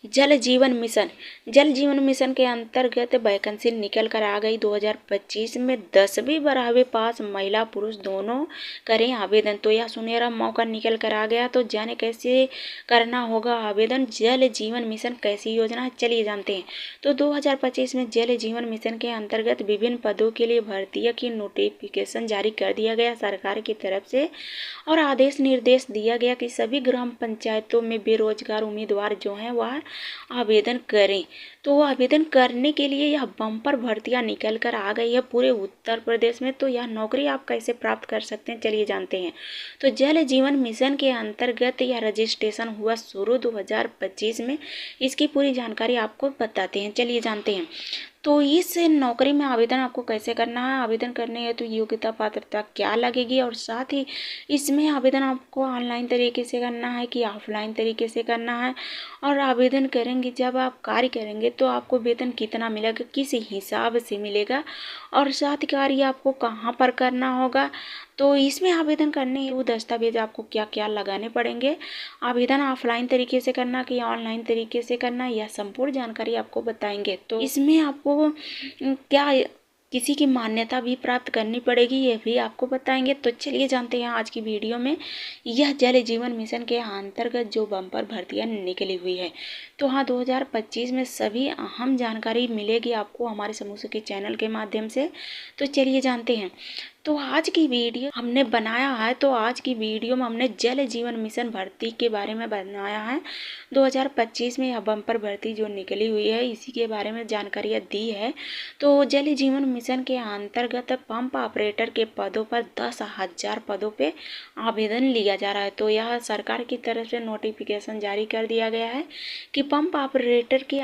जल जीवन मिशन। जल जीवन मिशन के अंतर्गत वैकेंसी निकल कर आ गई। 2025 में 10वीं 12वीं पास महिला पुरुष दोनों करें आवेदन। तो यह सुनहरा मौका निकल कर आ गया। तो जाने कैसे करना होगा आवेदन। जल जीवन मिशन कैसी योजना है, चलिए जानते हैं। तो 2025 में जल जीवन मिशन के अंतर्गत विभिन्न पदों के लिए भर्ती की नोटिफिकेशन जारी कर दिया गया सरकार की तरफ से, और आदेश निर्देश दिया गया कि सभी ग्राम पंचायतों में बेरोजगार उम्मीदवार जो हैं वह आवेदन करें। तो आवेदन करने के लिए यह बम्पर भर्तियां निकल कर आ गई है पूरे उत्तर प्रदेश में। तो यह नौकरी आप कैसे प्राप्त कर सकते हैं, चलिए जानते हैं। तो जल जीवन मिशन के अंतर्गत यह रजिस्ट्रेशन हुआ शुरू 2025 में। इसकी पूरी जानकारी आपको बताते हैं, चलिए जानते हैं। तो इस नौकरी में आवेदन आपको कैसे करना है, आवेदन करने हेतु योग्यता पात्रता क्या लगेगी, और साथ ही इसमें आवेदन आपको ऑनलाइन तरीके से करना है कि ऑफलाइन तरीके से करना है, और आवेदन करेंगे जब आप कार्य करेंगे तो आपको वेतन कितना मिलेगा, किस हिसाब से मिलेगा, और साथ ही कार्य आपको कहाँ पर करना होगा। तो इसमें आवेदन करने वो दस्तावेज आपको क्या क्या लगाने पड़ेंगे, आवेदन ऑफलाइन तरीके से करना कि ऑनलाइन तरीके से करना, यह संपूर्ण जानकारी आपको बताएंगे। तो इसमें आपको क्या किसी की मान्यता भी प्राप्त करनी पड़ेगी, यह भी आपको बताएंगे। तो चलिए जानते हैं आज की वीडियो में। यह जल जीवन मिशन के अंतर्गत जो बम्पर भर्तियां निकली हुई है, तो हाँ 2025 में सभी अहम जानकारी मिलेगी आपको हमारे समूह के चैनल के माध्यम से। तो चलिए जानते हैं। तो आज की वीडियो हमने बनाया है, तो आज की वीडियो में हमने जल जीवन मिशन भर्ती के बारे में बनाया है। 2025 में यह बम्पर भर्ती जो निकली हुई है इसी के बारे में जानकारियाँ दी है। तो जल जीवन मिशन के अंतर्गत पंप ऑपरेटर के पदों पर 10,000 पदों पे आवेदन लिया जा रहा है। तो यह सरकार की तरफ से नोटिफिकेशन जारी कर दिया गया है कि पंप ऑपरेटर के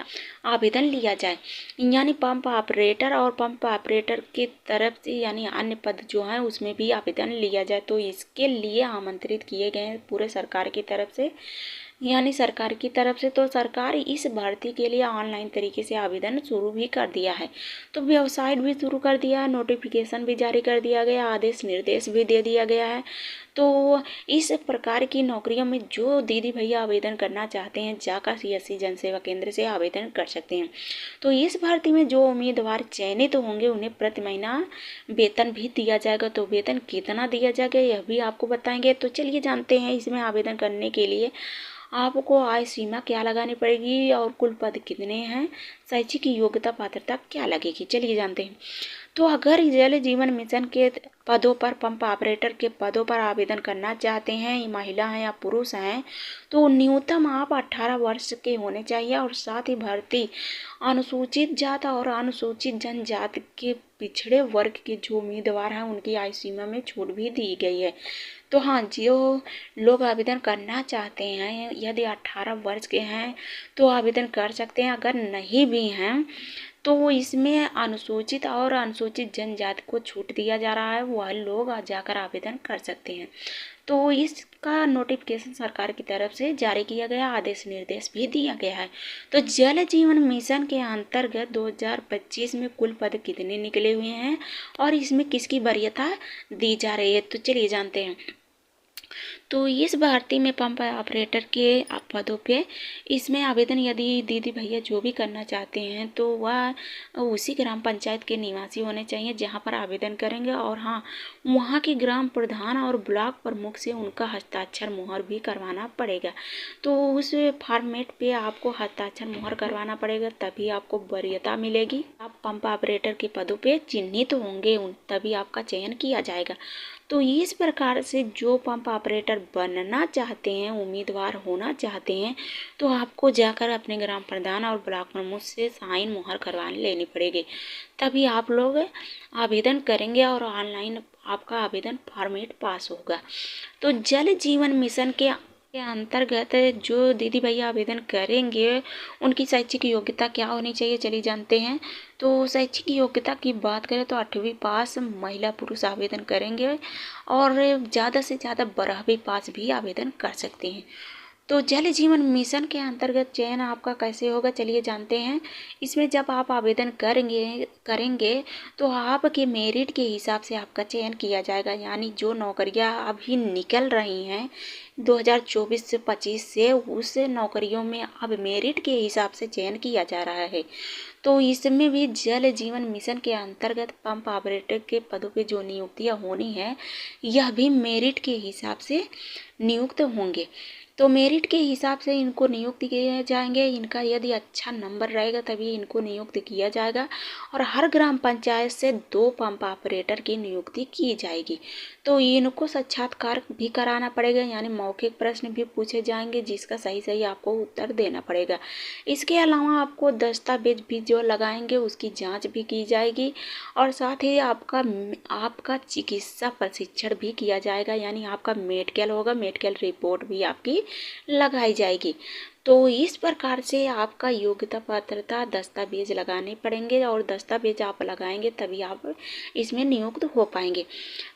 आवेदन लिया जाए, यानी पंप ऑपरेटर और पंप ऑपरेटर की तरफ से यानी अन्य पद जो है उसमें भी आवेदन लिया जाए। तो इसके लिए आमंत्रित किए गए हैं पूरे सरकार की तरफ से, यानी सरकार की तरफ से। तो सरकार इस भर्ती के लिए ऑनलाइन तरीके से आवेदन शुरू भी कर दिया है। तो वेबसाइट भी शुरू कर दिया है, नोटिफिकेशन भी जारी कर दिया गया, आदेश निर्देश भी दे दिया गया है। तो इस प्रकार की नौकरियों में जो दीदी भैया आवेदन करना चाहते हैं जाकर CSC जन सेवा केंद्र से आवेदन कर सकते हैं। तो इस भर्ती में जो उम्मीदवार चयनित होंगे उन्हें प्रति महीना वेतन भी दिया जाएगा। तो वेतन कितना दिया जाएगा यह भी आपको बताएंगे। तो चलिए जानते हैं। इसमें आवेदन करने के लिए आपको आय सीमा क्या लगानी पड़ेगी और कुल पद कितने हैं, शैक्षिक योग्यता पात्रता क्या लगेगी, चलिए जानते हैं। तो अगर जल जीवन मिशन के पदों पर पंप ऑपरेटर के पदों पर आवेदन करना चाहते हैं, महिला हैं या पुरुष हैं, तो न्यूनतम आप 18 वर्ष के होने चाहिए, और साथ ही भर्ती अनुसूचित जात और अनुसूचित जनजाति के पिछड़े वर्ग के जो उम्मीदवार हैं उनकी आयु सीमा में छूट भी दी गई है। तो हाँ, जो लोग आवेदन करना चाहते हैं यदि 18 वर्ष के हैं तो आवेदन कर सकते हैं। अगर नहीं भी हैं तो इसमें अनुसूचित और अनुसूचित जनजाति को छूट दिया जा रहा है, वह लोग जाकर आवेदन कर सकते हैं। तो इसका नोटिफिकेशन सरकार की तरफ से जारी किया गया, आदेश निर्देश भी दिया गया है। तो जल जीवन मिशन के अंतर्गत 2025 में कुल पद कितने निकले हुए हैं और इसमें किसकी वरीयता दी जा रही है, तो चलिए जानते हैं। तो इस भर्ती में पंप ऑपरेटर के पदों पे इसमें आवेदन यदि दीदी भैया जो भी करना चाहते हैं तो वह उसी ग्राम पंचायत के निवासी होने चाहिए जहां पर आवेदन करेंगे, और हाँ वहां के ग्राम प्रधान और ब्लॉक प्रमुख से उनका हस्ताक्षर मुहर भी करवाना पड़ेगा। तो उस फॉर्मेट पे आपको हस्ताक्षर मुहर करवाना पड़ेगा, तभी आपको वरीयता मिलेगी। आप पंप ऑपरेटर के पदों पे चिन्हित होंगे तभी आपका चयन किया जाएगा। तो इस प्रकार से जो पंप ऑपरेटर बनना चाहते हैं, उम्मीदवार होना चाहते हैं, तो आपको जाकर अपने ग्राम प्रधान और ब्लॉक प्रमुख से साइन मुहर करवा लेनी पड़ेगी, तभी आप लोग आवेदन करेंगे और ऑनलाइन आपका आवेदन फॉर्मेट पास होगा। तो जल जीवन मिशन के अंतर्गत जो दीदी भैया आवेदन करेंगे उनकी शैक्षिक योग्यता क्या होनी चाहिए, चलिए जानते हैं। तो शैक्षिक योग्यता की बात करें तो 8वीं पास महिला पुरुष आवेदन करेंगे, और ज़्यादा से ज़्यादा 12वीं पास भी आवेदन कर सकते हैं। तो जल जीवन मिशन के अंतर्गत चयन आपका कैसे होगा, चलिए जानते हैं। इसमें जब आप आवेदन करेंगे तो आपके मेरिट के हिसाब से आपका चयन किया जाएगा। यानी जो नौकरियां अभी निकल रही हैं 2024 से 25 से, उस नौकरियों में अब मेरिट के हिसाब से चयन किया जा रहा है। तो इसमें भी जल जीवन मिशन के अंतर्गत पंप ऑपरेटर के पदों पे जो नियुक्तियां होनी है, यह भी मेरिट के हिसाब से नियुक्त होंगे। तो मेरिट के हिसाब से इनको नियुक्त किए जाएंगे। इनका यदि अच्छा नंबर रहेगा तभी इनको नियुक्त किया जाएगा। और हर ग्राम पंचायत से 2 पंप ऑपरेटर की नियुक्ति की जाएगी। तो इनको साक्षात्कार भी कराना पड़ेगा, यानी मौखिक प्रश्न भी पूछे जाएंगे जिसका सही आपको उत्तर देना पड़ेगा। इसके अलावा आपको दस्तावेज भी जो लगाएंगे उसकी जाँच भी की जाएगी। और साथ ही आपका चिकित्सा प्रशिक्षण भी किया जाएगा, यानी आपका मेडिकल होगा, मेडिकल रिपोर्ट भी आपकी लगाई जाएगी। तो इस प्रकार से आपका योग्यता पात्रता दस्तावेज लगाने पड़ेंगे, और दस्तावेज आप लगाएंगे तभी आप इसमें नियुक्त हो पाएंगे।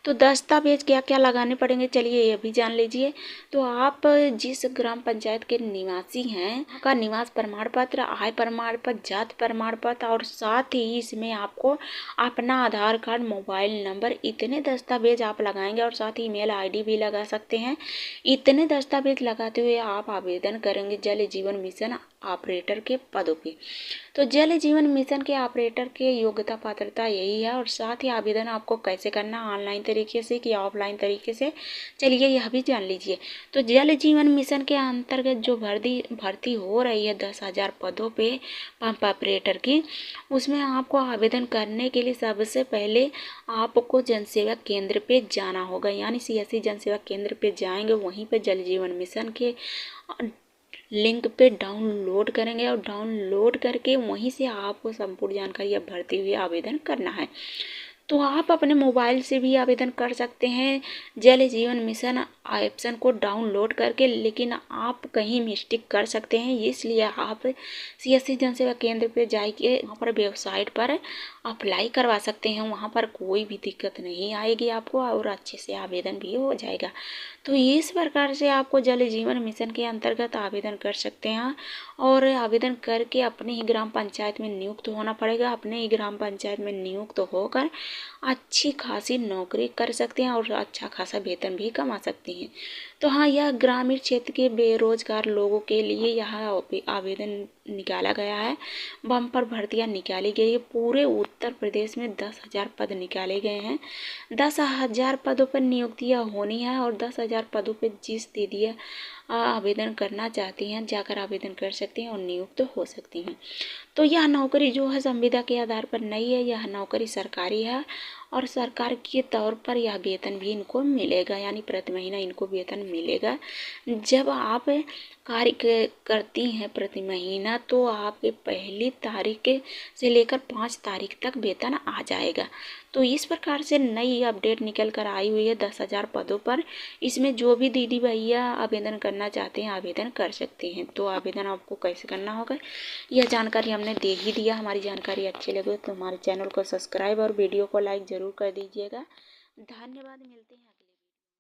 तो दस्तावेज क्या क्या लगाने पड़ेंगे, चलिए ये भी जान लीजिए। तो आप जिस ग्राम पंचायत के निवासी हैं का निवास प्रमाण पत्र, आय प्रमाण पत्र, जाति प्रमाण पत्र, और साथ ही इसमें आपको अपना आधार कार्ड, मोबाइल नंबर, इतने दस्तावेज आप लगाएंगे। और साथ ही ईमेल आईडी भी लगा सकते हैं। इतने दस्तावेज लगाते हुए आप आवेदन करेंगे जल जीवन मिशन ऑपरेटर के पदों पे। तो जल जीवन मिशन के ऑपरेटर के योग्यता पात्रता यही है। और साथ ही आवेदन आपको कैसे करना, ऑनलाइन तरीके से कि ऑफलाइन तरीके से, चलिए यह भी जान लीजिए। तो जल जीवन मिशन के अंतर्गत जो भर्ती हो रही है 10,000 पदों पे पंप ऑपरेटर की, उसमें आपको आवेदन करने के लिए सबसे पहले आपको जनसेवा केंद्र पे जाना होगा। यानी CSC जनसेवा केंद्र पे जाएंगे, वहीं पे जल जीवन मिशन के लिंक पे डाउनलोड करेंगे, और डाउनलोड करके वहीं से आपको संपूर्ण जानकारी अब भरते हुए आवेदन करना है। तो आप अपने मोबाइल से भी आवेदन कर सकते हैं जल जीवन मिशन ऑप्शन को डाउनलोड करके, लेकिन आप कहीं मिस्टेक कर सकते हैं, इसलिए आप CSC जनसेवा केंद्र पे जाके वहाँ पर वेबसाइट पर अप्लाई करवा सकते हैं। वहाँ पर कोई भी दिक्कत नहीं आएगी आपको, और अच्छे से आवेदन भी हो जाएगा। तो इस प्रकार से आपको जल जीवन मिशन के अंतर्गत आवेदन कर सकते हैं, और आवेदन करके अपने ही ग्राम पंचायत में नियुक्त होना पड़ेगा। अपने ही ग्राम पंचायत में नियुक्त होकर अच्छी खासी नौकरी कर सकते हैं और अच्छा खासा वेतन भी कमा सकते हैं। तो हाँ, यह ग्रामीण क्षेत्र के बेरोजगार लोगों के लिए यह आवेदन निकाला गया है। बम्पर भर्तियां निकाली गई है। पूरे उत्तर प्रदेश में 10,000 पद निकाले गए हैं। 10,000 पदों पर नियुक्तियां होनी है, और 10,000 पदों पर जिस दीदियाँ आवेदन करना चाहती हैं जाकर आवेदन कर सकती हैं और नियुक्त हो सकती हैं। तो यह नौकरी जो है संविदा के आधार पर नहीं है, यह नौकरी सरकारी है, और सरकार के तौर पर यह वेतन भी इनको मिलेगा, यानी प्रति महीना इनको वेतन मिलेगा। जब आप कार्य करती हैं प्रति महीना, तो आपके पहली तारीख से लेकर 5 तारीख तक वेतन आ जाएगा। तो इस प्रकार से नई अपडेट निकल कर आई हुई है 10,000 पदों पर। इसमें जो भी दीदी भैया आवेदन करना चाहते हैं आवेदन कर सकते हैं। तो आवेदन आपको कैसे करना होगा, यह जानकारी हमने दे ही दिया। हमारी जानकारी अच्छी लगे तो हमारे चैनल को सब्सक्राइब और वीडियो को लाइक ज़रूर कर दीजिएगा। धन्यवाद, मिलते हैं।